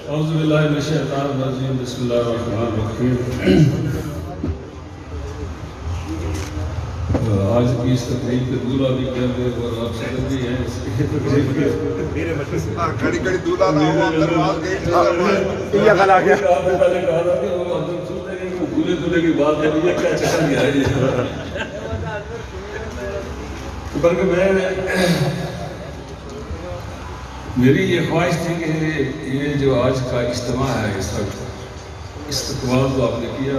اعوذ باللہ من الشیطان الرجیم بسم اللہ الرحمن الرحیم۔ آج کی اس تقریب کے دولہا بھی کر دے اور آپ صدر بھی ہیں اس کی تقریب کے کڑی کڑی دولہا نہ ہوا درواز گئی یہ غلا گیا آپ نے پہلے کہا تھا کہ وہ عدم سنتے ہیں کہ دولے دولے کی بات ہے یہ کیا چکر گیا ہے یہ بلکہ میری یہ خواہش تھی کہ یہ جو آج کا اجتماع ہے اس وقت استقبال تو آپ نے کیا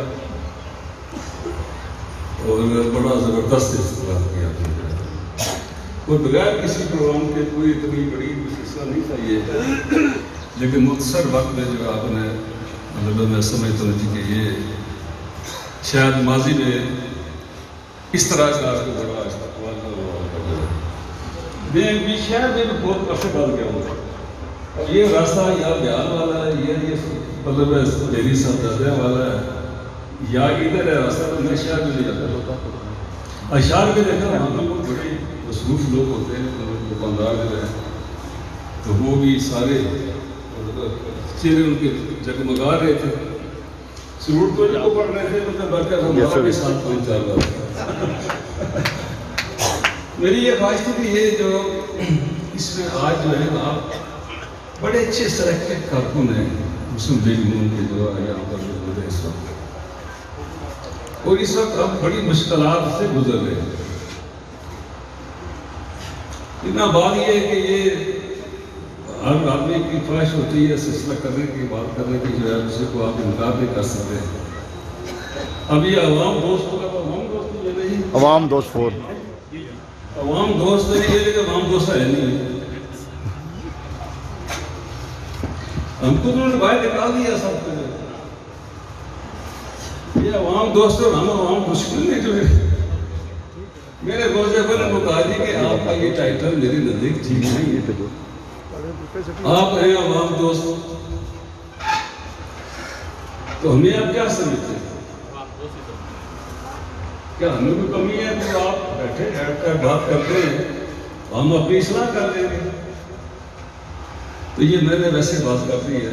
اور بڑا زبردست استقبال کیا آپ نے اور بغیر کسی پروگرام کے کوئی اتنی بڑی حصہ نہیں تھا یہ لیکن مختصر وقت میں جو آپ نے مطلب میں سمجھتا ہوں کہ یہ شاید ماضی میں اس طرح کا آپ کو بڑا استقبال نہ ہوا میں بھی شاید میں بہت عرصے بعد گیا ہوں یہ راستہ یا بیان والا ہے یہ مطلب میری صاحبزادہ والا ہے یا ادھر ہے راستہ تو میں شاید میں نہیں جاتا اشعار میں دیکھا ہم لوگ بڑے مصروف لوگ ہوتے ہیں دکاندار جو ہیں تو وہ بھی سارے چہرے ان کے جگمگا رہے تھے سرور تو جو پڑھ رہے تھے مطلب برکت ہمارا بھی ساتھ پہنچ جا رہا تھا میری یہ خواہش تھی کہ یہ جو اس میں آج جو ہے آپ بڑے اچھے سلیکٹڈ کارکن ہیں مسلم لیگ نون کے جو یہاں پر موجود ہیں اس وقت اور اس وقت آپ بڑی مشکلات سے گزر رہے ہیں اتنا بات یہ ہے کہ یہ ہر آدمی کی خواہش ہوتی ہے سلسلہ کرنے کی بات کرنے کی جو ہے کسی کو آپ انکار نہیں کر سکتے ہیں اب یہ عوام دوست ہوگا تو عوام دوست یہ نہیں عوام دوست فور عوام دوست نہیں ہے لیکن عوام دوست ہے نہیں ہم کو انہوں نے باہر نکال دیا سب کو یہ عوام دوست اور ہم عوام مشکل نہیں جو ہے میرے روزے پر نے کہا دی کہ آپ کا یہ ٹائٹل میری نزدیک ٹھیک نہیں ہے آپ ہیں عوام دوست تو ہمیں آپ کیا سمجھتے ہیں کیا ہمیں کوئی کمی ہے تو آپ بیٹھے بیٹھ کر بات کرتے ہیں ہم اپنی اصلاح کر دیں گے تو یہ میں نے ویسے بات کر دی ہے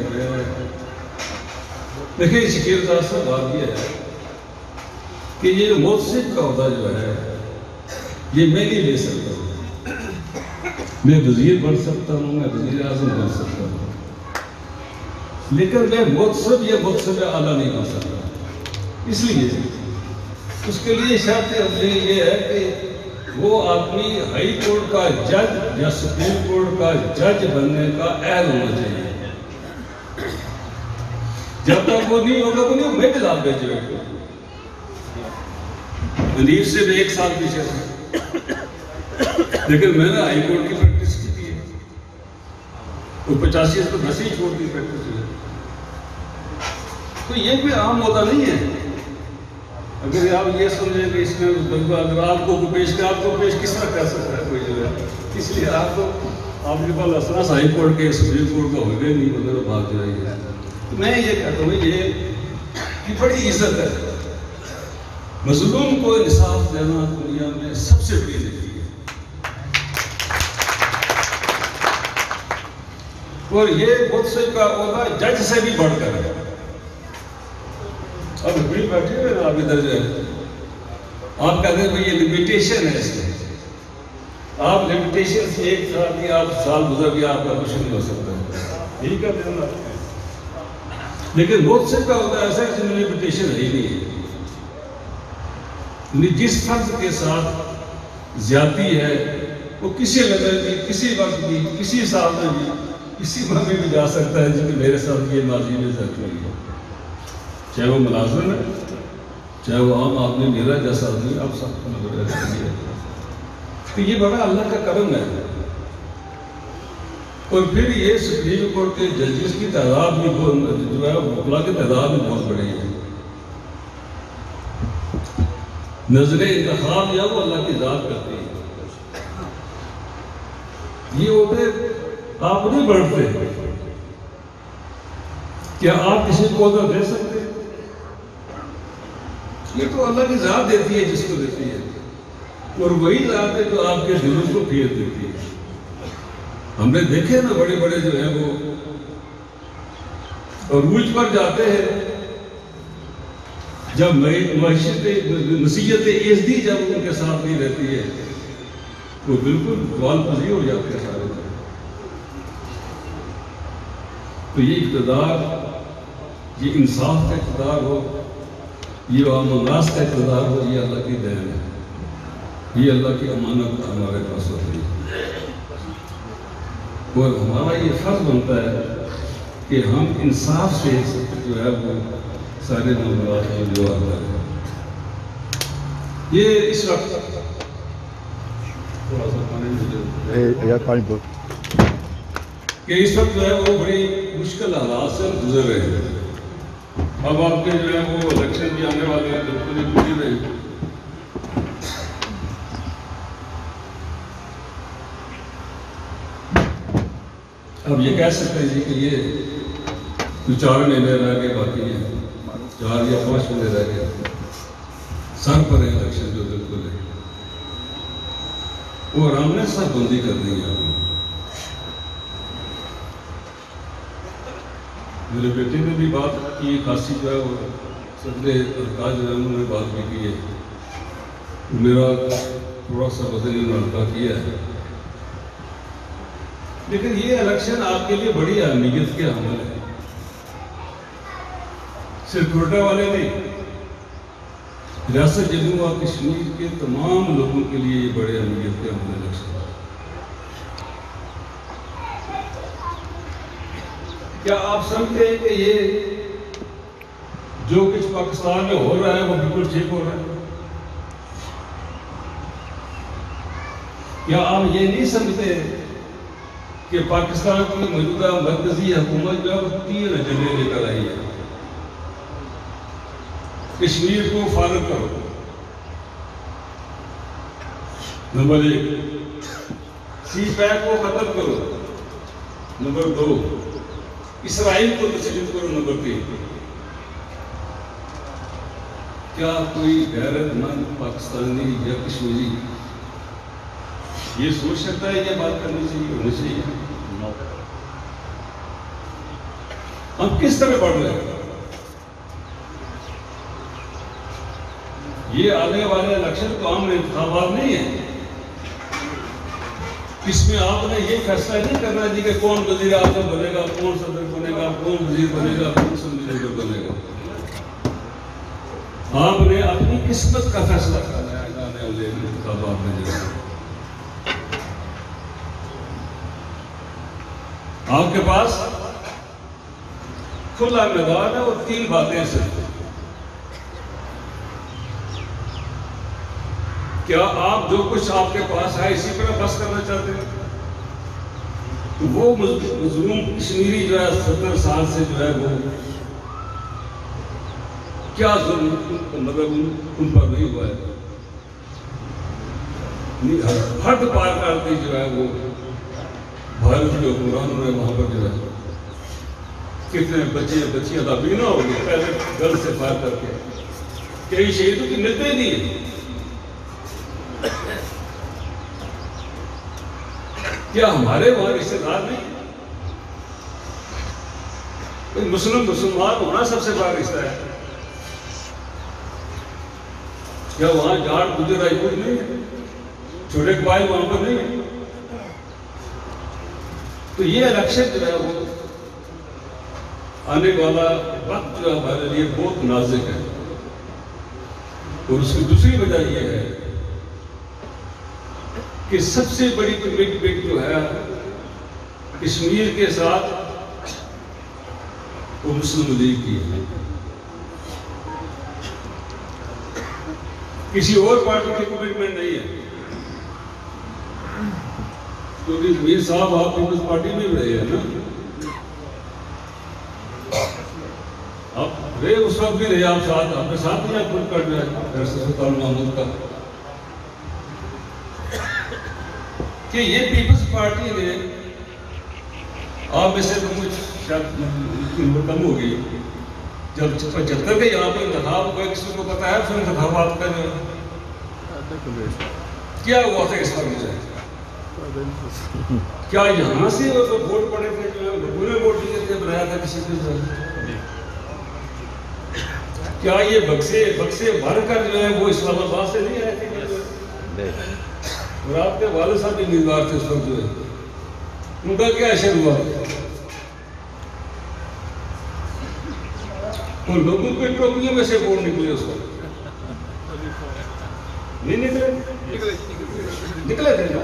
دیکھیں شکیل دار سے بات یہ ہے کہ یہ موصف کا عہدہ جو ہے یہ میں نہیں لے سکتا ہوں میں وزیر بن سکتا ہوں میں وزیر اعظم بن سکتا ہوں لیکن میں موصف یا موصف اعلیٰ نہیں بن سکتا اس لیے اس کے لیے شرط اپنی یہ ہے کہ وہ آدمی ہائی کورٹ کا جج یا سپریم کورٹ کا جج بننے کا اہل ہونا چاہیے جب تک وہ نہیں ہوگا تو نہیں میں کتاب بھیجے منیف سے میں 1 سال پیچھے تھا لیکن میں نے ہائی کورٹ کی پریکٹس کی ہے وہ 85 تو 10 ہی چھوڑ دی پریکٹس ہے تو یہ کوئی عام ہوتا نہیں ہے اگر آپ یہ سمجھیں کہ اس میں اگر آپ کو پیش کس طرح کر سکتا ہے کوئی جو ہے اس لیے آپ کے پاس اساس ہائی کورٹ کے سپریم کورٹ کا ہوگا نہیں مطلب بات جو ہے تو میں یہ کہتا ہوں یہ بڑی عزت ہے مظلوم کو انصاف دینا دنیا میں سب سے بڑی زندگی ہے اور یہ منصف کا عہدہ جج سے بھی بڑھ کر ہے اب بھیڑ بیٹھے ہوئے نا آپ ادھر جو ہے آپ کہتے ہیں یہ لمیٹیشن ہے اس میں آپ لمیٹیشن سے 1 سال کی آپ سال گزر گیا آپ کا کچھ نہیں ہو سکتا یہی کہتے ہیں لیکن بہت سے کا ہوتا ہے ایسا کہ لمیٹیشن ہے ہی نہیں ہے جس فرض کے ساتھ زیادتی ہے وہ کسی لیول کی کسی وقت کی کسی سال میں بھی کسی وقت میں بھی جا سکتا ہے جس کہ میرے ساتھ یہ ماضی میں زیادتی ہوئی ہے چاہے وہ ملازم ہے چاہے وہ عام آدمی میرا جیسا آدمی آپ سب کو نظر رکھتی ہے تو یہ بڑا اللہ کا کرم ہے اور پھر یہ سپریم کورٹ کے ججز کی تعداد بھی جو ہے وکلا کی تعداد بھی بہت بڑی ہے نظر انتخاب یا وہ اللہ کی ذات کرتی ہے یہ عہدے آپ نہیں بڑھتے کیا آپ کسی کو عہدہ دے سکتے یہ تو اللہ کی ذات دیتی ہے جس کو دیتی ہے اور وہی ذات ہے جو آپ کے دلوں کو پھیر دیتی ہے ہم نے دیکھے نا بڑے بڑے جو ہیں وہ اور عروج پر جاتے ہیں جب نصیحت ایزدی جب ان کے ساتھ نہیں رہتی ہے وہ بالکل زوال پذیر ہو جاتے ہیں سارے. تو یہ اقتدار، یہ انصاف کا اقتدار ہو، یہ عام الناس کا اقتدار ہو، یہ اللہ کی دین ہے، یہ اللہ کی امانت ہمارے پاس ہوتی ہے. اور ہمارا یہ فرض بنتا ہے کہ ہم انصاف سے جو ہے وہ سارے معاملات کو جواب کریں. یہ اس وقت تھوڑا سا پانی کہ اس وقت جو ہے وہ بڑی مشکل حالات سے گزر رہے ہیں. اب آپ کے جو ہے وہ الیکشن بھی آنے والے ہیں، بالکل ہی گزر رہے ہیں. اب یہ کہہ سکتے ہیں جی کہ یہ 4 مہینے رہ گئے، باقی ہیں 4 یا 5 مہینے رہ گئے، سر پر ہے الیکشن جو بالکل ہے، وہ آرام نے سر بندی کر دی ہے. میرے بیٹے نے بھی بات کی، خاصی جو ہے وہ صدر ارکاز جو ہے انہوں نے بات بھی کی ہے. میرا تھوڑا سا وزن ہلکا کیا ہے، لیکن یہ الیکشن آپ کے لیے بڑی اہمیت کے حامل ہے. صرف کوئٹہ والے نہیں، ریاست جموں و کشمیر کے تمام لوگوں کے لیے یہ بڑے اہمیت کے حامل الیکشن ہے. کیا آپ سمجھتے ہیں کہ یہ جو کچھ پاکستان میں ہو رہا ہے وہ بالکل ٹھیک ہو رہا ہے؟ کیا آپ یہ نہیں سمجھتے کہ پاکستان کی موجودہ مرکزی حکومت جو ہے وہ 3 ایجنڈے لے کر آئی ہے؟ کشمیر کو فارغ کرو، نمبر 1. سی پیک کو ختم کرو، نمبر 2. اسرائیل کو تسلیم کرو، نمبر 3. کیا کوئی غیرت مند پاکستانی یا کشمیری یہ سوچ سکتا ہے یہ بات کرنی چاہیے، ہونی چاہیے؟ ہم کس طرح بڑھ رہے ہیں؟ یہ آنے والے الیکشن تو عام انتخابات نہیں ہیں. اس میں آپ نے یہ فیصلہ نہیں کرنا جی کہ کون وزیر اعظم بنے گا، کون صدر بنے گا، کون وزیر بنے گا، کون اسمبلی لیڈر بنے گا. آپ نے اپنی قسمت کا فیصلہ کرنا ہے آنے والے انتخابات میں. آپ کے پاس کھلا میدان ہے اور 3 باتیں صرف. کیا آپ جو کچھ آپ کے پاس ہے اسی طرح بس کرنا چاہتے ہیں؟ تو وہ مظلوم کشمیری جو ہے 70 سال سے جو ہے وہ کیا ظلم مطلب ان پر نہیں ہوا ہے؟ حد پار کرتی جو ہے وہ بھارت کے حکمرانوں نے وہاں پر جو ہے کتنے بچے بچیاں تابینہ ہو گئے پہلے گن سے فائر کر کے. کئی شہیدوں کی ملتے نہیں. کیا ہمارے وہاں رشتے دار نہیں؟ مسلمان ہونا سب سے بڑا رشتہ ہے. کیا وہاں جاٹ گجر راجپوت نہیں ہے؟ چھوٹے قبائل وہاں پر نہیں ہے؟ تو یہ الیکشن جو ہے وہ آنے والا وقت جو ہمارے لیے بہت نازک ہے. اور اس کی دوسری وجہ یہ ہے کہ سب سے بڑی کمٹمنٹ جو ہے کشمیر کے ساتھ وہ مسلم لیگ کی ہے. کسی اور پارٹی کی کمٹمنٹ نہیں ہے. کیونکہ میر صاحب آپ پیپلز پارٹی میں رہے ہیں نا، آپ رہے اس وقت بھی رہے، آپ ساتھ آپ کے ساتھ بھی آپ خود کر رہے ہیں سلطان محمود کا کہ یہ پیپلز پارٹی نے آپ میں سے تو کچھ شاید عمر کم ہو گئی. جب 75 کے یہاں پہ انتخاب ہوئے کسی کو پتا ہے پھر انتخابات کا جو کیا ہوا تھا اس پر مجھے کیا یہاں سے ووٹ پڑے تھے جو پورے ووٹ دیے تھے بنایا تھا کسی کو کیا یہ بکسے بھر کر جو ہے وہ اسلام آباد سے نہیں آئے تھے؟ اور آپ کے والد صاحب امیدوار تھے اس وقت جو ہے، ان کا کیا اشر ہوا؟ ان لوگوں کے ٹوپیوں میں سے ووٹ نکلے اس وقت؟ نہیں نکلے تھے نا؟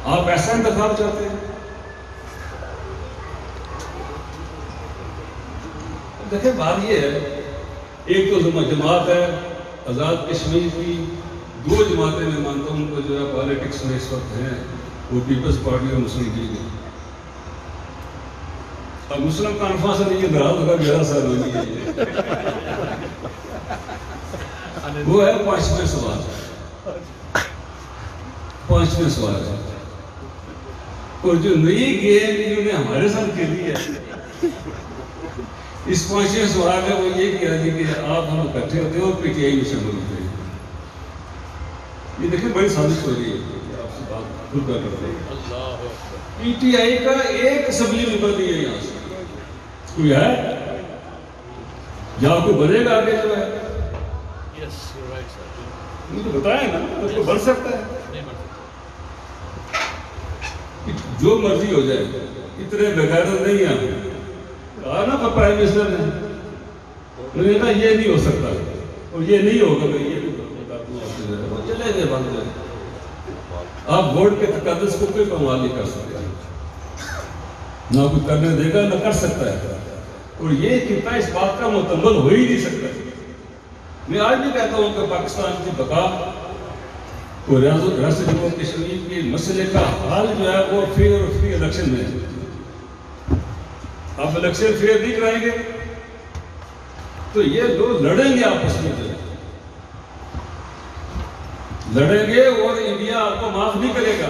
آپ ایسا انتخاب چاہتے ہیں؟ دیکھیں بات یہ ہے، ایک تو جماعت ہے آزاد کشمیر کی، دو جماعتیں میں مانتا ہوں ان کو جو ہے پالیٹکس میں اس وقت ہیں، وہ پیپلز پارٹی اور مسلم لیگ ہے۔ اب مسلم کانفرنس نہیں ہے، ناراض ہوگا 11 سال ہو گئی ہے، وہ ہے پانچویں سوال ہے، اور جو نئی گیم انہوں نے ہمارے ساتھ کھیلی ہے، اس پانچویں سوال ہے وہ یہ کیا جی کہ آپ ہم اکٹھے ہوتے ہیں اور پی ٹی آئی میں شامل ہوتے ہیں۔ یہ دیکھیں بڑی سازش ہو رہی ہے، آپ سے بات کھل کر کرتے ہیں۔ پی ٹی آئی کا ایک اسمبلی ممبر نہیں ہے یہاں سے، کوئی ہے یا کوئی بنے گا آگے جو ہے؟ یہ تو بتائیں نا، اس کو بڑھ سکتا ہے جو مرضی ہو جائے، اتنے بغیرت نہیں ہیں۔ کہا نا پرائم منسٹر نے، انہوں نے کہا یہ نہیں ہو سکتا اور یہ نہیں ہوگا، میں یہ چلے گئے بند جائے۔ آپ ووٹ کے تقدس کو کوئی کمال نہیں کر سکتے، نہ کوئی کرنے دے گا نہ کر سکتا ہے، اور یہ خطہ اس بات کا مکمل ہو ہی نہیں سکتا۔ میں آج بھی کہتا ہوں کہ پاکستان کی بقا اور ریاست جموں کشمیر کے مسئلے کا حل جو ہے وہ فیئر اور فری الیکشن میں ہے۔ آپ الیکشن فیئر نہیں کرائیں گے تو یہ لوگ لڑیں گے آپس میں، لڑیں گے اور انڈیا آپ کو معاف نہیں کرے گا۔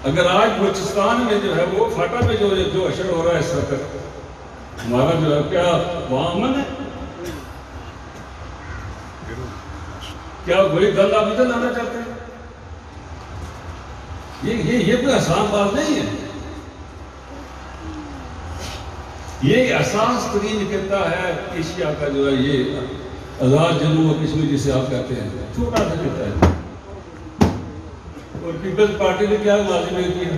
اگر آج بلوچستان میں جو ہے وہ فاٹا میں جو اشر ہو رہا ہے اس وقت، ہمارا جو ہے کیا وہاں امن ہے؟ کیا وہی دل آپ ادھر لانا چاہتے ہیں؟ یہ کوئی آسان بات نہیں ہے۔ یہ احساس ترین کرتا ہے ایشیا کا جو ہے یہ آزاد جموں و کشمیر جسے آپ کہتے ہیں، چھوٹا سا کرتا ہے۔ اور پیپلز پارٹی نے کیا ملازمت کیا؟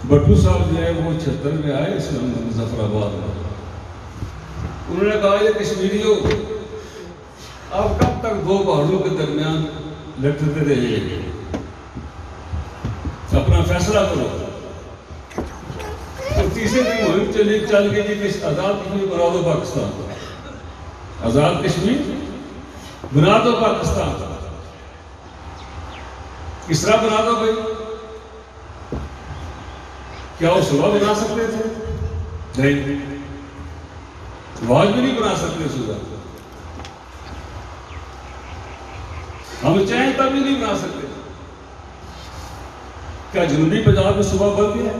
بٹو صاحب جو ہے وہ 76 میں آئے اسلام مظفر آباد میں، انہوں نے کہا یہ کشمیریوں آپ کب تک دو پہاڑوں کے درمیان لڑتے رہے گے؟ اپنا فیصلہ کرو۔ تو تیسرے دن مہم چل گئی کہ آزاد کشمیر بنا دو پاکستان، آزاد کشمیر بنا دو پاکستان۔ کس طرح بنا دو بھائی؟ کیا وہ صبح بنا سکتے تھے؟ نہیں، آج بھی نہیں بنا سکتے صبح، ہم چاہیں تب بھی نہیں بنا سکتے۔ کیا جنوبی پنجاب میں صبح بن گیا؟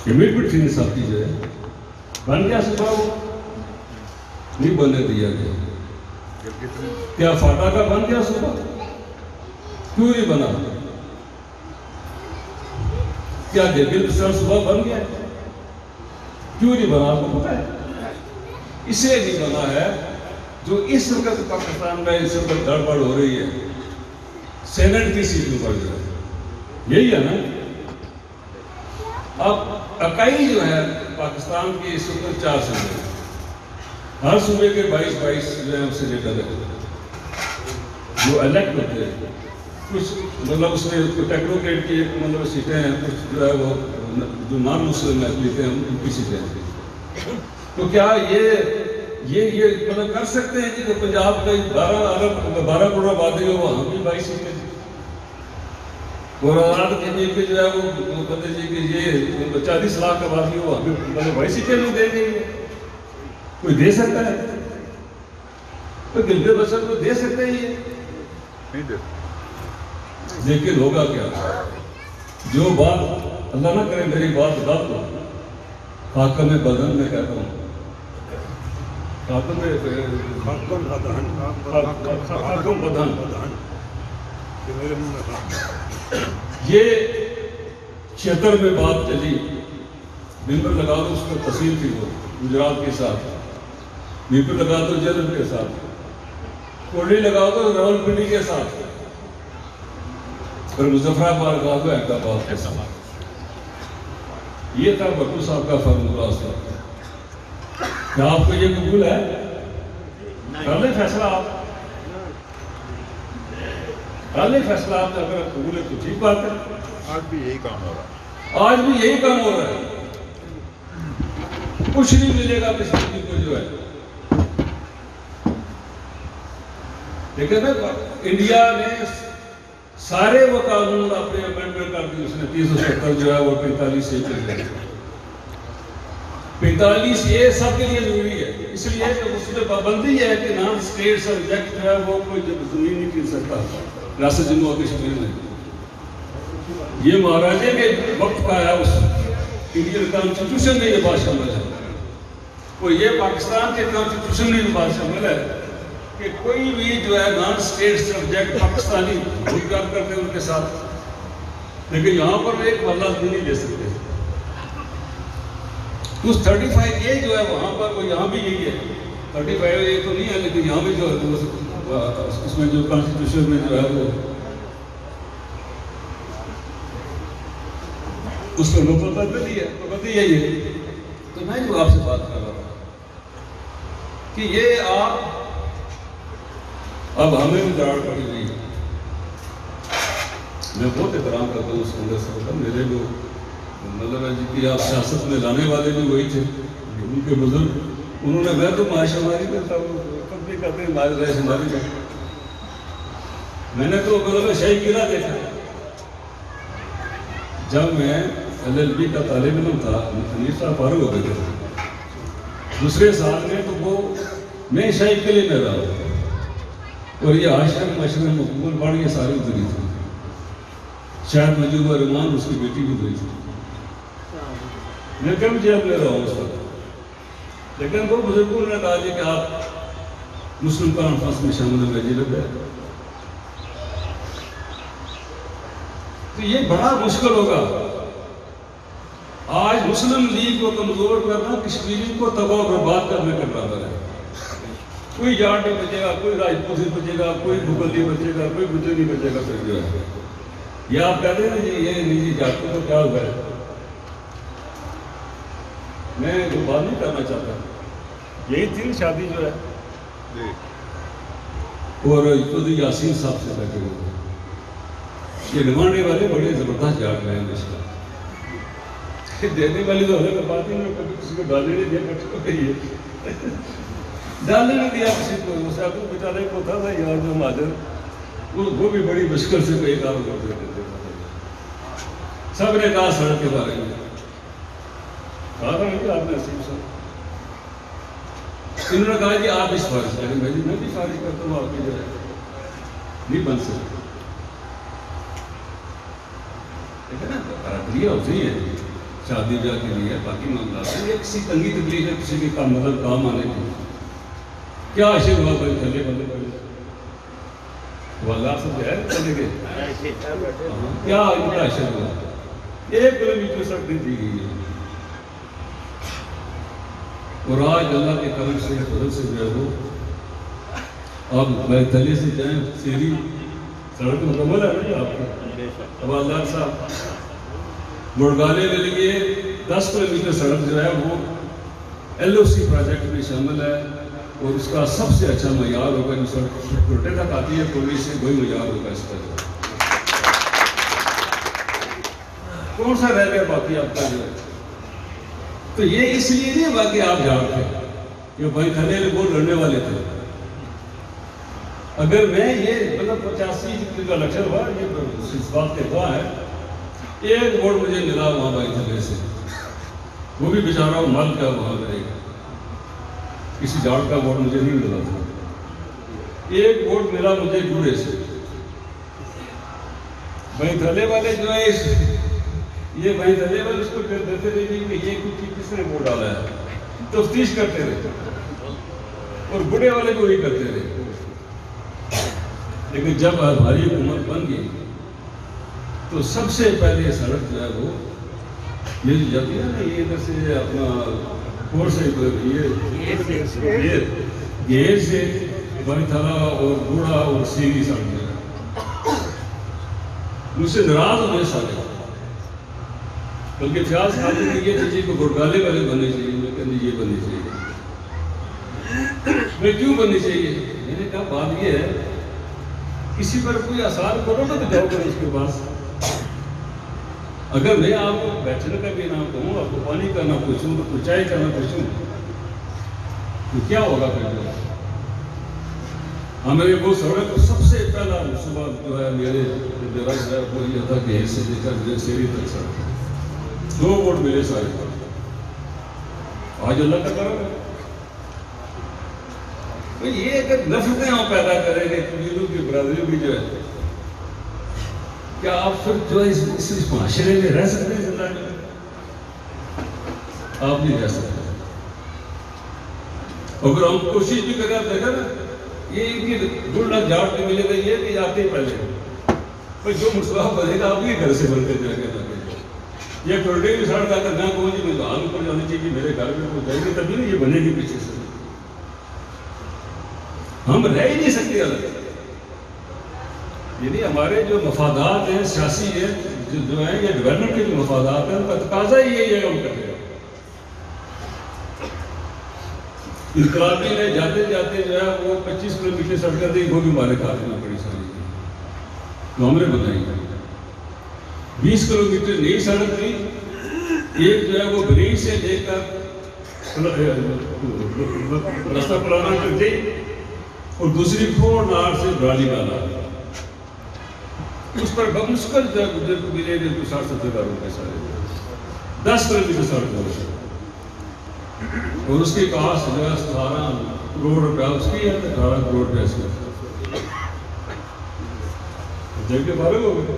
کمیٹمنٹ تھی صاحب کی جو ہے بن گیا صبح، وہ نہیں بننے دیا گیا۔ کیا فاٹا کا بن گیا صبح؟ کیوں نہیں بنا؟ کیا گلگت بلتستان صبح بن گیا؟ کیوں نہیں بنا؟ آپ کو پتا ہے اس لیے نہیں بنا ہے جو اس وقت پاکستان میں اس وقت گڑبڑ ہو رہی ہے، سینٹ کی سیٹ میں بڑھ جائے، یہی ہے نا۔ اب اکائی جو ہے پاکستان کی اس وقت 4 صوبے ہیں، ہر صوبے کے 22 جو ہے اس سے لیڈر ہے جو الیکٹ ہوتے ہیں۔ کچھ مطلب اس میں ٹیکنوکریٹ کی مطلب سیٹیں ہیں، کچھ جو ہے وہ جو نان مسلم لیتے ہیں ان کی سیٹیں ہیں۔ تو کیا یہ مطلب کر سکتے ہیں کہ پنجاب کا 12 کروڑ آبادی ہو وہاں بھی 22 سیٹیں، اور آزاد کشمیر کے جو ہے وہ کہتے جی کہ یہ 40 لاکھ آبادی ہو وہاں بھی 22 سیٹیں نہیں دے گئی؟ کوئی دے سکتا ہے؟ کوئی گلگت بلتستان کو دے سکتے ہیں؟ یہ نہیں دے۔ لیکن ہوگا کیا؟ جو بات اللہ نہ کرے میری بات غلط ہو، حاکم بدن میں کہتا ہوں، حاکم بدن، یہ 76 میں بات چلی ممبر لگا دو اس پر تحصیل تھی وہ گجرات کے ساتھ، ممبر لگا دو جلد کے ساتھ، کوڈی لگا دو راول پنڈی کے ساتھ، پھر مظفرآباد لگا دو احمدآباد کے ساتھ. یہ تھا بھٹو صاحب کا فارمولہ اس وقت. کیا آپ کو یہ قبول ہے؟ کر لیں فیصلہ آپ، کر لیں فیصلہ آپ. اگر قبول ہے تو ٹھیک بات ہے. آج بھی یہی کام ہو رہا ہے. آج بھی یہی کام ہو رہا ہے. کچھ نہیں ملے گا کسی چیز کو جو ہے. لیکن انڈیا نے سارے وہ قانون اپنے امینڈمنٹ کر دی. اس نے 370 جو ہے وہ 45 سے چل گئی. 45 یہ سب کے لیے ضروری ہے، اس لیے کہ اس میں پابندی ہے کہ نان اسٹیٹ سبجیکٹ جو ہے وہ کوئی زمین نہیں کھیل سکتا ریاست جموں و کشمیر میں. یہ مہاراجے کے وقت کا ہے. اس انڈین کانسٹیٹیوشن میں یہ بات شامل ہے. اور یہ پاکستان کے کانسٹیٹیوشن میں یہ بات شامل ہے کہ کوئی بھی جو ہے نان اسٹیٹ سبجیکٹ پاکستانی روزگار کرتے ہیں ان کے ساتھ، لیکن یہاں پر ایک ملازم بھی نہیں لے سکتے. اس 35 اے جو ہے وہاں پر وہ یہاں بھی یہی ہے. 35 اے تو نہیں ہے لیکن یہاں بھی جو ہے اس میں جو کانسٹیٹیوشن میں جو ہے وہ اس میں پابندی ہے. پابندی یہی ہے. تو میں جو آپ سے بات کر رہا ہوں کہ یہ آپ اب ہمیں بھی دراڑ پڑی ہوئی ہے. میں بہت احترام کرتا ہوں اس کے اندر سے. میرے جو مطلب ہے جی کہ آپ سیاست میں لانے والے بھی وہی تھے ان کے بزرگ. انہوں نے میں تو معاش ہماری کرتا ہوں کب بھی کرتے ہیں معاش رہے ہماری میں. میں نے تو مطلب شاہی قلعہ دیکھا جب میں LLB کا طالب علم تھا. امیر صاحب فارغ ہو گئے تھے دوسرے سال میں، تو وہ میں شاہی قلعے میں رہا ہوں. اور یہ عاشق مشرق مقبول پڑھ یہ ساری گزری تھی. شاید مجوبہ رحمان اس کی بیٹی بھی گئی تھی. میں کم جیب لے رہا ہوں اس وقت. لیکن وہ بزرگوں نے کہا جی کہ آپ مسلم کانفرنس میں شامل ہوئے. جی لگ گئے. تو یہ بڑا مشکل ہوگا. آج مسلم لیگ کو کمزور کرنا کشمیری کو تباہ و برباد کرنے کے برابر ہے. کوئی جاٹ نہیں بچے گا، کوئی راجپوت نہیں بچے گا، کوئی مغل نہیں بچے گا، کوئی گجر نہیں بچے گا. پھر جو ہے یہ آپ کہتے ہیں نا جی یہ نجی جات کو کیا ہوا ہے. میں وہ بات نہیں کرنا چاہتا. یہی تھی شادی جو ہے اور چودھری یاسین صاحب سے بیٹھے ہوئے. یہ نمانے والے بڑے زبردست جاٹ رہے ہیں. دینے والی تو ہمیں بات ہی نہیں. کبھی کسی کو ڈالنے نہیں دیا. کٹھے ہو گئی ہے ڈالنے نہیں دیا کسی کو. اسے آپ کو بیچارے کو تھا یار جو مہاجر وہ بھی بڑی مشکل سے کوئی کام کر دیتے تھے. سب نے کہا سڑک کے بارے میں کہا تھا کہ آپ نے عصیم صاحب. انہوں نے کہا جی آپ اس فارغ کریں. میں بھی فارغ کرتا ہوں. آپ کی جو ہے نہیں بن سکتے. لیکن نا برابری ہوتی ہے شادی بیاہ کے لیے باقی معاملات ہیں. یہ کسی تنگی تکلیف ہے کسی کے کام مدد کام آنے کی. کیا عشق ہوا بھائی تھلے بندے پڑے واللہ سب ہے چلے گئے. کیا ان کا عشق ہوا. 1 کلومیٹر سڑک نہیں دی گئی ہے. اور آج اللہ کے کرم سے فضل سے جو ہے وہ آپ بھائی تلے سے جائیں سیری سڑک مکمل ہے نا آپ کی. اب اللہ صاحب مڑگانے کے لیے 10 کلومیٹر سڑک جو ہے وہ LOC پروجیکٹ میں شامل ہے. اور اس کا سب سے اچھا معیار ہوگا جو سڑک ٹوٹے تک آتی ہے پولیس سے وہی معیار ہوگا اس کا. کون سا رہ گیا باقی آپ کا جو ہے. تو یہ اس لیے نہیں باقی آپ جانتے کہ بھائی کھنے وہ لڑنے والے تھے. اگر میں یہ مطلب 85 کا الیکشن ہوا یہ اس بات کے دعا ہے. 1 ووٹ مجھے ملا وہاں بھائی تھلے سے. وہ بھی بیچارہ مل کا وہاں رہے گا. کسی جاٹ کا ووٹ مجھے نہیں ملا تھا. 1 ووٹ ملا مجھے جوڑے سے. بھائی تھلے والے جو ہے یہ بھائی دھلے والے اس کو دیتے رہے کہ یہ کس نے ووٹ ڈالا ہے. تفتیش کرتے رہے اور بڑے والے کو وہی کرتے رہے. لیکن جب ہماری حکومت بن گئی تو سب سے پہلے سڑک جو ہے وہ یہ جو جب ہے نا یہ ادھر سے اپنا کور سے یہ گیر سے بڑی تھلا اور بوڑھا اور سیری سڑ گیا مجھ سے ناراض ہونے سارے بلکہ فیاض خالی نے یہ چیزیں کو گھٹالے والے بننے چاہیے میں کہنے یہ بننی چاہیے میں کیوں بننی چاہیے میں نے کہا بات یہ ہے کسی پر کوئی اثار کرو تو جاؤ گا اس کے پاس اگر میں آپ کو بیٹھنے کا بھی نہ کہوں آپ کو پانی کا نہ پوچھوں تو چائے کا نہ پوچھوں تو کیا ہوگا پھر ہمیں وہ سڑک سب سے پہلا صبح جو ہے میرے رقص ہے وہ یہ تھا کہ سے لے کر سیری تک سڑک 2 ووٹ ملے سارے آج اللہ کا کرم ہے یہ اگر نفرتیں ہم پیدا کریں گے قبیلوں کی برادریوں کی جو ہے کیا آپ پھر جو ہے اس معاشرے میں رہ سکتے ہیں زندگی میں آپ نہیں رہ سکتے اگر ہم کوشش بھی کریں آپ دیکھا نا یہ ان کی گلڈا جاڑ کے ملے گا یہ کہ آتے پہلے جو مسئلہ بنے گا آپ یہ گھر سے بنتے جا کے یہ ٹوٹے بھی سڑک آ کر نہ کہوں جی میں حال اوپر جانے چاہیے میرے گھر میں وہ جائے گی تبھی نہیں یہ بنے گی پیچھے سے ہم رہ ہی نہیں سکتے الگ یعنی ہمارے جو مفادات ہیں سیاسی ہیں جو ہیں یہ ڈیولپمنٹ کے جو مفادات ہیں ان کا تقاضا ہی یہی ہے ہم کرتے ہیں انقلابی نے جاتے جاتے جو ہے وہ 25 کلومیٹر سڑکیں تھی وہ بھی ہمارے کھاتے میں بڑی ساری تو ہم نے بتائی 20 کلومیٹر نئی سڑک تھی ایک جو ہے وہ بریج سے لے کر رستہ پلانا تک تھی اور دوسری فور نار سے برالی والا اس پر بمشکل جو ہے گجر کو ملے گئے 60-70 ہزار روپے سارے 10 کلومیٹر سڑک ہو اور اس کے پاس جو ہے 18 کروڑ روپیہ اس کی ہے 18 کروڑ روپیہ اس کی جب کے فارغ ہو گئے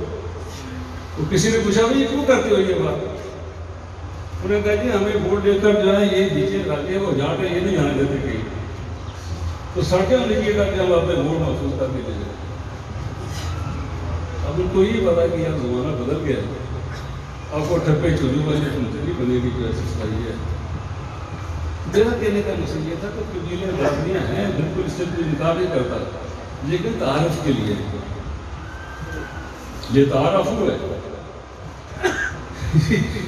تو کسی نے پوچھا بھائی کیوں کرتے ہو یہ بات انہوں نے کہا جی ہمیں ووٹ دے کر جو ہے یہ نیچے علاقے وہ جا کے یہ نہیں جانے دیتے کہیں تو سڑکیں لکھیے گا کہ ہم اپنے ووٹ محسوس کر کے دے دیں اب ان کو یہ پتا کہ یار زمانہ بدل گیا آپ کو ٹھپے چوری والی نہیں بنے گی جو ایسی صحیح ہے میرا کہنے کا مقصد یہ تھا کہ قبیلے برادریاں ہیں بالکل اس سے کوئی انکار نہیں کرتا لیکن تعارف کے لیے یہ تعارف ہے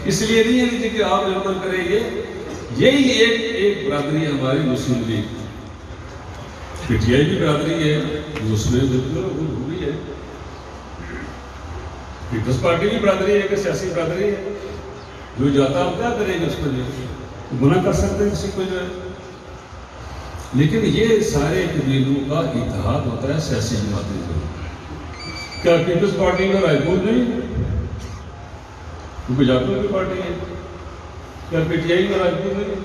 اس لیے نہیں ہے کہ آپ عمل کریں گے یہی ایک برادری ہے ہماری مسلم لیگ پی ٹی آئی کی برادری ہے اس میں بالکل ہوئی ہے پیپلز پارٹی کی برادری ہے کہ سیاسی برادری ہے جو جاتا ہم کیا کریں گے اس کو جو گناہ کر سکتے ہیں کسی کو جو ہے لیکن یہ سارے قبیلوں کا اتحاد ہوتا ہے سیاسی جماعتیں جو کیا پیپلز پارٹی میں رائے پور نہیں کیونکہ جاپور کی پارٹی ہے کیا پی ٹی آئی میں رائے پور نہیں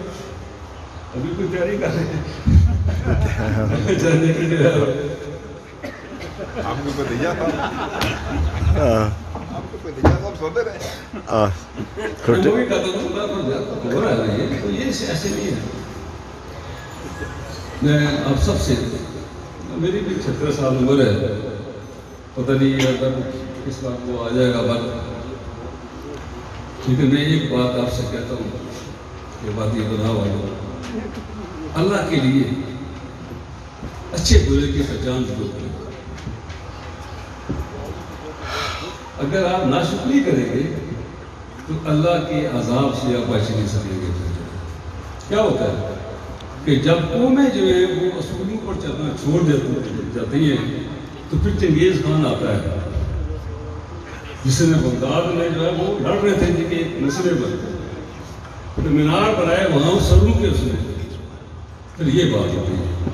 ابھی کوئی تیاری کر رہے ہیں جانے کی جو ہے آپ کو کوئی دیا تھا آپ کو کوئی دیا تھا آپ سوتے رہے وہ بھی کہتا ہوں ہو رہا ہے تو یہ ایسے نہیں ہے میں آپ سب سے میری بھی 76 سال عمر ہے پتہ نہیں اگر کس بات کو آ جائے گا بات لیکن میں ایک بات آپ سے کہتا ہوں یہ بات یہ بنا والوں اللہ کے لیے اچھے برے کی پہچان ضرور کریں اگر آپ ناشکری کریں گے تو اللہ کے عذاب سے آپ بچ نہیں سکیں گے کیا ہوتا ہے کہ جب قومیں جو ہے وہ اصولوں پر چلنا چھوڑ جاتی ہیں تو پھر چنگیز خان آتا ہے جس نے بغداد میں جو ہے وہ لڑ رہے تھے جن کے ایک مسئلے پر تو مینار بنائے وہاں سروں کے اس نے پھر یہ بات ہوتی ہے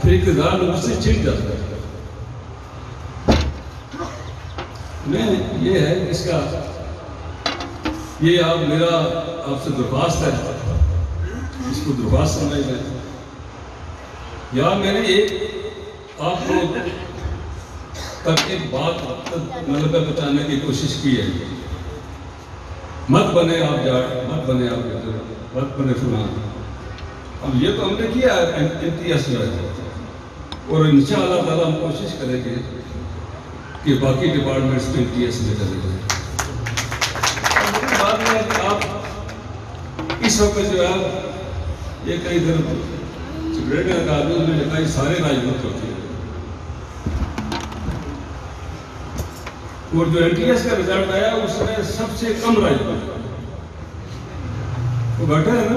پھر اقتدار مجھ سے چھن جاتا ہے میں یہ ہے اس کا یہ آپ میرا آپ سے درخواست ہے اس کو درخواست سمجھ لیں یا میں نے ایک آپ کو تک ایک بات مطلب بتانے کی کوشش کی ہے مت بنے آپ جاٹ مت بنے آپ مت بنے فلان اب یہ تو ہم نے کیا امتیاز میں اور انشاءاللہ تعالیٰ ہم کوشش کریں گے کہ باقی ڈپارٹمنٹس میں امتیاز میں چلے جائیں بات ہے کہ آپ اس وقت جو ہے یہ کئی دن سگریٹ کا آدمی نے لکھا یہ سارے راجپوت ہوتے ہیں، اور جو این ٹی ایس کا رزلٹ آیا اس میں سب سے کم راجپوت وہ بیٹھا ہے نا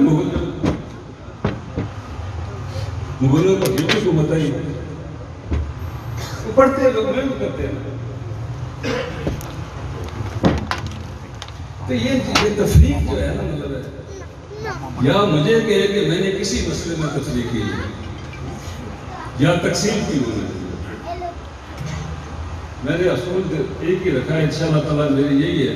مغلوں کو ہندو کو بتائی وہ پڑھتے ہیں لوگ نہیں کرتے ہیں. تو یہ تفریق جو ہے نا مطلب ہے یا مجھے کہے کہ میں نے کسی مسئلے میں تفریق کی یا تقسیم کی میں نے اصول ایک ہی رکھا ہے انشاءاللہ تعالیٰ میری یہی ہے.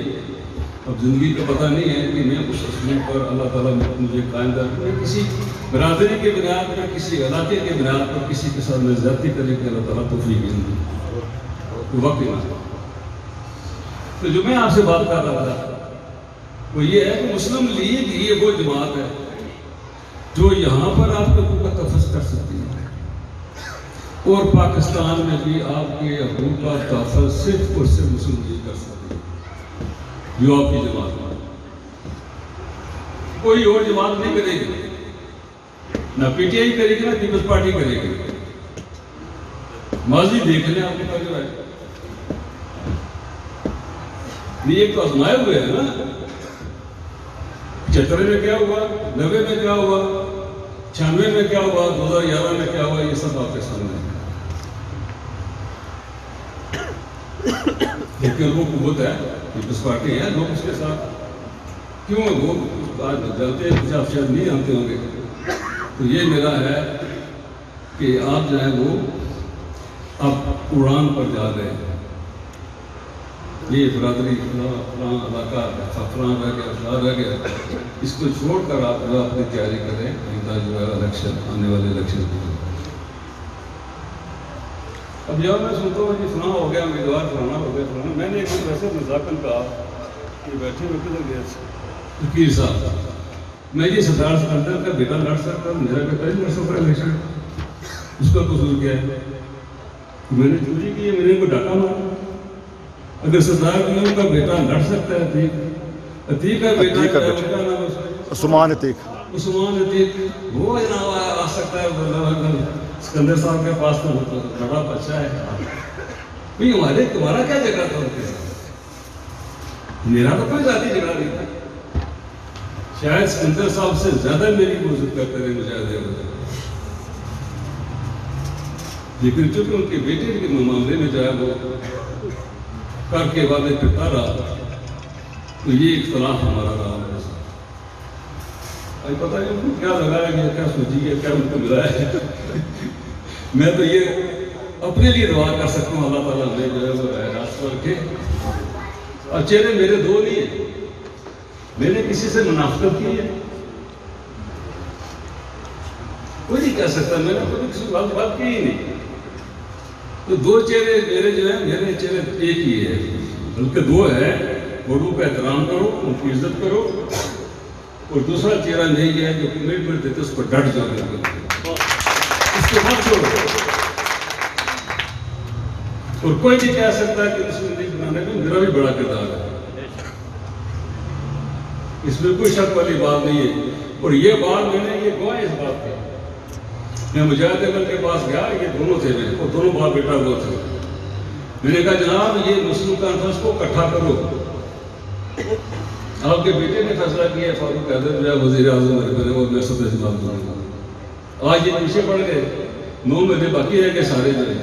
اب زندگی کا پتہ نہیں ہے کہ میں اس اصول پر اللہ تعالیٰ نے مجھے قائم کر میں کسی برادری کے بنیاد پر کسی علاقے کے بنیاد پر کسی کے ساتھ میں زیادتی کرنے کے اللہ تعالیٰ توفیق دیں وقت نہ. تو جو میں آپ سے بات کر رہا تھا وہ یہ ہے کہ مسلم لیگ یہ وہ جماعت ہے جو یہاں پر آپ کے حقوق کا تحفظ کر سکتی ہے اور پاکستان میں بھی آپ کے حقوق کا تحفظ صرف اور صرف مسلم لیگ کر سکتی ہے جو آپ کی جماعت ہے. کوئی اور جماعت نہیں کرے گی، نہ پی ٹی آئی کرے گی نہ پیپلز پارٹی کرے گی. ماضی دیکھ لیں آپ کا جو ہے یہ تو آزمائے ہوئے ہیں نا. 75 میں کیا ہوا، 90 میں کیا ہوا، 96 میں کیا ہوا، 2011 میں کیا ہوا، یہ سب آپ کے سامنے ہے. لیکن وہ قوت ہے پیپلز پارٹی ہے، لوگ اس کے ساتھ کیوں وہ جانتے ہیں کچھ آپ شاید نہیں جانتے ہوں گے. تو یہ میرا ہے کہ آپ جو ہے وہ اب قرآن پر جا رہے ہیں. یہ برادری فلاں علاقہ فلاں رہ گیا فلاں رہ گیا، اس کو چھوڑ کر آپ جو اپنی تیاری کریں آئندہ جو ہے الیکشن آنے والے الیکشن کی. اب جب میں سنتا ہوں کہ فلاں ہو گیا امیدوار فلانا ہو گیا فلانا، میں نے ایک دن ویسے مذاکر کہا کہ بیٹھے ہوئے کدھر گیا وکیل صاحب میں یہ سردار سکندر کا بیٹا لڑ سکتا ہوں، میرا بیٹا ہی لڑ سکتا ہے الیکشن، اس کا قصور کیا ہے؟ میں نے چوری کی ہے، میں نے ان کو ڈاکہ مارا. اگر سردار کا بیٹا لڑ سکتا ہے عتیق کا بیٹا عثمان عتیق وہ جناب آ سکتا ہے سکندر صاحب کے پاس تو بڑا بچہ ہے. تمہارا کیا جھگڑا تھا ان کے ساتھ؟ میرا تو کوئی ذاتی جھگڑا نہیں تھا. شاید سکندر صاحب سے زیادہ میری موجود کرتے رہے مجاہدے وغیرہ، لیکن چونکہ ان کے بیٹے کے معاملے میں جو ہے وہ کر کے وعدے کرتا رہا تو یہ اختلاف ہمارا رہا. پتہ نہیں ان کو کیا لگایا گیا، کیا سوچی گیا، کیا ان کو ملا ہے. میں تو یہ اپنے لیے دعا کر سکتا ہوں اللہ تعالیٰ نے جو ہے وہ راست پر رکھے. اور چہرے میرے دو نہیں ہیں، میں نے کسی سے منافقت کی ہے کوئی نہیں کہہ سکتا، میں نے کبھی کسی بات کی ہی نہیں. تو دو چہرے میرے جو ہیں، میرے چہرے ایک ہی ہے بلکہ دو ہے. بڑوں کا احترام کرو، ان کی عزت کرو، اور دوسرا چہرہ نہیں ہے جو کمٹمنٹ دیتے اس پر ڈٹ جاؤ، اس کو مت چھوڑو. اور کوئی نہیں کہہ سکتا کہ مسلم لیگ بنانے میں میرا بھی بڑا کردار ہے، اس میں کوئی شک والی بات نہیں ہے. اور یہ بات میں نے یہ گواہ اس بات کی، میں مجاہد احمد کے پاس گیا، یہ دونوں تھے میرے، اور دونوں باپ بیٹا وہ تھے. میں نے کہا جناب یہ مسلم کانفرنس کو اکٹھا کرو. آپ کے بیٹے نے فیصلہ کیا ہے فاروق حیدر جو ہے وزیر اعظم بنے اور میں صدر سے بات کروں گا. آج یہ پیچھے پڑ گئے، 9 مہینے باقی رہ گئے سارے جو ہے.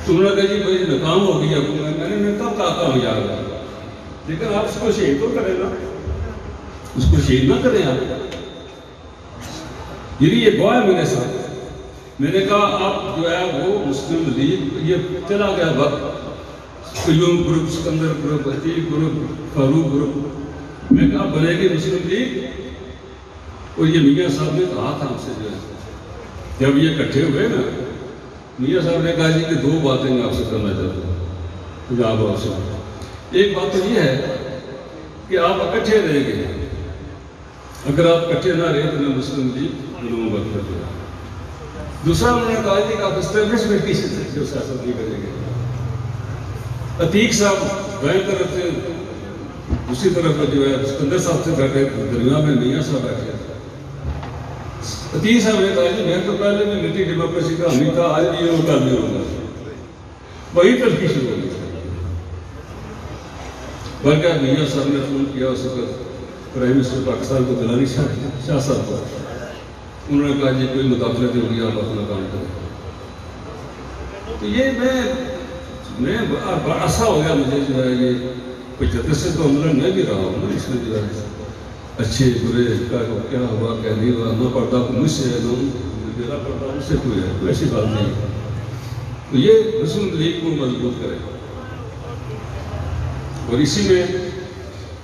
تو انہوں نے کہا جی بھائی ناکام ہو گئی حکومت. میں نے کب کہا کامیاب ہے، لیکن آپ اس کو شہید تو کریں نا، اس کو شہید نہ کریں آپ. یہ گواہ ہے میرے ساتھ. میں نے کہا آپ جو ہے وہ مسلم لیگ یہ چلا گیا وقت، Qayyum group, Sikandar group, Atiq group, Farooq group, میں کہا بنے گی مسلم لیگ. اور یہ میاں صاحب نے کہا تھا ہم سے جو ہے جب یہ اکٹھے ہوئے نا، میاں صاحب نے کہا جی کہ 2 باتیں میں آپ سے کرنا چاہتا ہوں. جناب آپ سے ایک بات تو یہ ہے کہ آپ اکٹھے رہیں گے، اگر آپ اکٹھے نہ رہے تو میں مسلم لیگ بات کر دیا. دوسرا انہوں نے کہا جی کہ آپ اسٹیبلشمنٹ کی جو سیاست نہیں کریں گے. عتیق صاحب بائیں طرف سے دوسری طرف جو ہے سکندر صاحب سے بیٹھے، درمیان میں میاں صاحب بیٹھے. عتیق صاحب نے کہا جی میں تو پہلے بھی ملٹری ڈیموکریسی کا حامی تھا، آج بھی وہ کل بھی ہوگا. وہی تلخی شروع ہو گئی. بلکہ میاں صاحب نے فون کیا اس وقت پرائم منسٹر پاکستان کو دلانی شاہ صاحب کو. انہوں نے کہا جی کوئی مداخلت ہوگی، آپ اپنا کام کریں. تو یہ میں بڑا عرصہ ہو گیا مجھے جو ہے یہ 75 سے تو عمرہ میں بھی رہا ہوں نا. اس میں جو ہے اچھے برے کیا ہوا کیا نہیں ہوا، نہ پردہ کو مجھ سے ہے نہ میرا پردہ مجھ سے کوئی ہے، کوئی ایسی بات نہیں. تو یہ مسلم لیگ کو مضبوط کرے اور اسی میں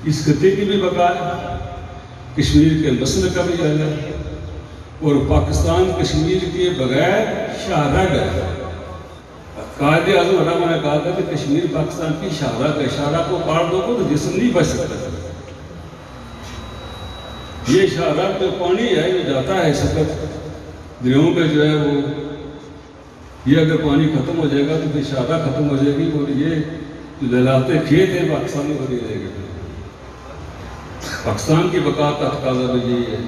اس خطے کی بھی بقا ہے، کشمیر کے مسئلے کا بھی حل ہے اور پاکستان کشمیر کے بغیر شاہراہ ہے. قائد اعظم علامہ نے کہا تھا کہ کشمیر پاکستان کی شاہراہ ہے، شاہراہ کو پار دو تو جسم نہیں بچ سکتا. یہ شاہراہ پہ پانی ہے جو جاتا ہے سفر دریاؤں پہ جو ہے وہ، یہ اگر پانی ختم ہو جائے گا تو پھر شاہراہ ختم ہو جائے گی اور یہ جو لہلاتے کھیت ہیں پاکستان میں بنی رہے گی. پاکستان کی بقا کا تقاضا تو یہی ہے،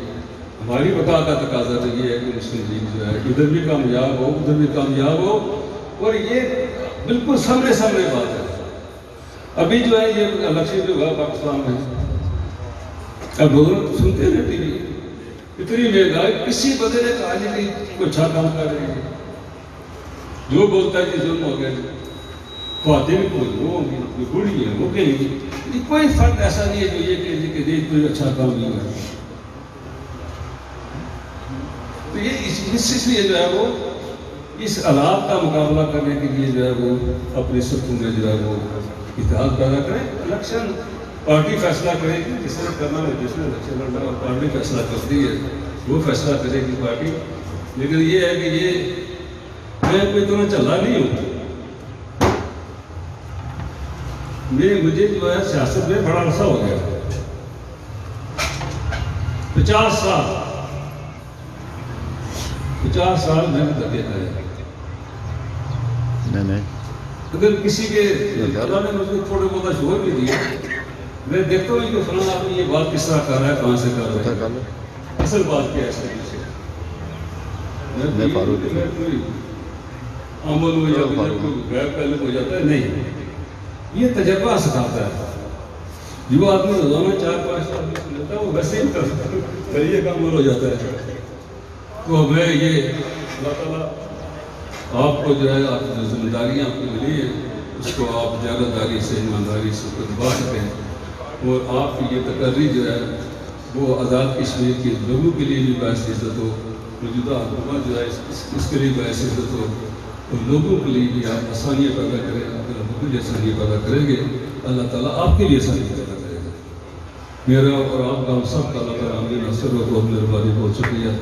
ہماری بقا کا تقاضا تو یہ ہے کہ مسلم لیگ جو ہے ادھر بھی کامیاب ہو ادھر بھی کامیاب ہو. اور یہ بالکل سامنے بات ہے. ابھی جو ہے یہ الیکشن جو ہوا پاکستان میں، اب لوگ سنتے ہیں ٹی وی، اتنی مہنگائی، کسی بندے نے کہا نہیں کہ کوئی اچھا کام کر رہے ہیں. جو بولتا ہے کہ ظلم ہو گیا، خواتین کوئی وہ ہوں گی، کوئی بوڑھی ہے وہ کہیں گی. کوئی فرق ایسا نہیں ہے جو یہ کہ دیکھ کوئی اچھا کام نہیں ہے. تو یہ اس لیے جو ہے وہ اس حالات کا مقابلہ کرنے کے لیے جو ہے وہ اپنے صفوں میں جو ہے وہ اتحاد پیدا کریں. الیکشن پارٹی فیصلہ کرے گی، جس نے کرنا ہے، جس نے الیکشن لڑنا ہے پارٹی فیصلہ کرتی ہے، وہ فیصلہ کرے گی پارٹی. لیکن یہ ہے کہ یہ میں کوئی اتنا چلا نہیں ہوں. مجھے جو ہے سیاست میں بڑا عرصہ ہو گیا، 50 سال میں نے لگے آئے. اگر کسی کے اللہ نے مجھے تھوڑے بہت شعور بھی دیا، میں دیکھتا ہوں کہ فلاں آدمی یہ بات کس طرح کر رہا ہے، کہاں سے کر رہا ہے، اصل بات کیا ہے اس کے پیچھے. کوئی عمل ہو یا غیر پہلے ہو جاتا ہے نہیں، یہ تجربہ سکھاتا ہے. جو آدمی روزانہ 4-5 آدمی سنتا ہے وہ ویسے ہی طریقے کا عمل ہو جاتا ہے. تو ہمیں یہ اللہ تعالیٰ آپ کو جو ہے آپ جو ذمہ داریاں آپ کو ملی ہیں اس کو آپ دیانتداری سے ایمانداری سے نبھا سکیں اور آپ کی یہ تقرری جو ہے وہ آزاد کشمیر کے لوگوں کے لیے بھی باعث عزت ہو، موجودہ حکومت جو ہے اس کے لیے باعث عزت ہو اور لوگوں کے لیے بھی آپ آسانیاں پیدا کریں. اگر آپ کے لیے آسانیاں پیدا کریں گے اللہ تعالیٰ آپ کے لیے آسانیاں پیدا کرے گا. میرا اور آپ کا ہم سب کا اللہ تعالیٰ عامل ناصر و بہت مہربانی، بہت شکریہ.